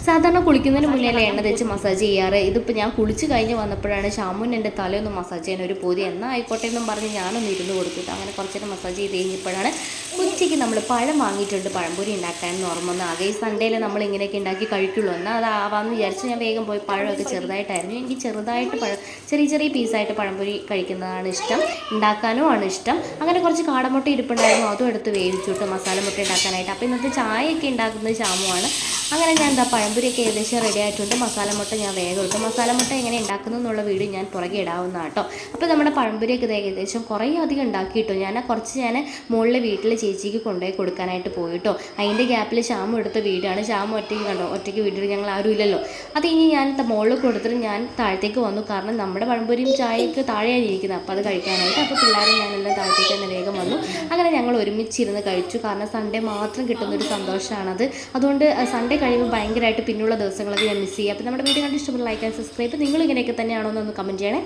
സാധാരണ കുളിക്കുന്നതിന് മുന്നേ അല്ലേ എണ്ണ തേച്ച് മസാജ് ചെയ്യാറ്. ഇതിപ്പോൾ ഞാൻ കുളിച്ച് കഴിഞ്ഞ് വന്നപ്പോഴാണ് ഷാമുൻ എൻ്റെ തലയൊന്ന് മസാജ് ചെയ്യാൻ ഒരു പൂതി. എന്നാൽ ആയിക്കോട്ടെ എന്നും പറഞ്ഞ് ഞാനൊന്ന് ഇരുന്ന് കൊടുത്തിട്ട് അങ്ങനെ കുറച്ച് നേരം മസാജ് ചെയ്ത് കഴിഞ്ഞപ്പോഴാണ് ഉച്ചയ്ക്ക് നമ്മൾ പഴം വാങ്ങിയിട്ടുണ്ട് പഴംപൊരി ഉണ്ടാക്കാനെന്ന് ഓർമ്മ വന്ന്. ആകെ ഈ സൺഡേയിൽ നമ്മൾ ഇങ്ങനെയൊക്കെ ഉണ്ടാക്കി കഴിക്കുള്ളൂ. എന്നാൽ അതാവാമെന്ന് വിചാരിച്ച് ഞാൻ വേഗം പോയി പഴമൊക്കെ ചെറുതായിട്ടായിരുന്നു. എനിക്ക് ചെറുതായിട്ട് ചെറിയ ചെറിയ പീസായിട്ട് പഴംപൊരി കഴിക്കുന്നതാണ് ഇഷ്ടം, ഉണ്ടാക്കാനും ആണ് ഇഷ്ടം. അങ്ങനെ കുറച്ച് കാടമുട്ട ഇരിപ്പുണ്ടായിരുന്നു, അതും എടുത്ത് വേവിച്ചിട്ട് മസാല മുട്ട ഉണ്ടാക്കാനായിട്ട്. അപ്പോൾ ഇന്നത്തെ ചായയൊക്കെ ഉണ്ടാക്കുന്നത് ഷാമുവാണ്. അങ്ങനെ ഞാൻ എന്താ പഴംപൊരിയൊക്കെ ഏകദേശം റെഡി ആയിട്ടുണ്ട്. മസാലമുട്ട ഞാൻ വേഗം ഇട്ടു. മസാലമുട്ട എങ്ങനെ ഉണ്ടാക്കുന്നു എന്നുള്ള വീഡിയോ ഞാൻ പുറകെ ഇടാവുന്ന കേട്ടോ. അപ്പോൾ നമ്മുടെ പഴംപൊരിയൊക്കെ ഇത് ഏകദേശം കുറേ അധികം ഉണ്ടാക്കിയിട്ടോ. ഞാൻ മുകളിലെ വീട്ടിലെ ചേച്ചിക്ക് കൊണ്ടുപോയി കൊടുക്കാനായിട്ട് പോയിട്ടോ. അതിൻ്റെ ഗ്യാപ്പിൽ ഷാമു എടുത്ത വീടാണ്. ഷാമു ഒറ്റയ്ക്ക് കണ്ടോ, ഒറ്റയ്ക്ക് വീട്ടിൽ ഞങ്ങൾ ആരും ഇല്ലല്ലോ. അത് ഇനി ഞാൻ മുകളിൽ കൊടുത്തിട്ട് ഞാൻ താഴത്തേക്ക് വന്നു. കാരണം നമ്മുടെ പഴംപൊരിയും ചായയൊക്കെ താഴെയാണ് ഇരിക്കുന്നത്, അപ്പോൾ അത് കഴിക്കാനായിട്ട്. അപ്പോൾ പിള്ളേരും ഞാനെല്ലാം താഴത്തേക്ക് തന്നെ വേഗം വന്നു. അങ്ങനെ ഞങ്ങൾ ഒരുമിച്ചിരുന്ന് കഴിച്ചു. കാരണം സൺഡേ മാത്രം കിട്ടുന്നൊരു സന്തോഷമാണത്. അതുകൊണ്ട് സൺഡേ കഴിയുമ്പോൾ ഭയങ്കരമായിട്ട് പിന്നുള്ള ദിവസങ്ങളൊക്കെ ഞാൻ മിസ് ചെയ്യുക. അപ്പോൾ നമ്മുടെ വീഡിയോ കണ്ട് ഇഷ്ടപ്പെട്ട ലൈക്ക് ആൻഡ് സബ്സ്ക്രൈബ്. നിങ്ങൾ ഇങ്ങനെയൊക്കെ തന്നെയാണോ എന്നൊന്ന് കമൻറ്റ് ചെയ്യണേ.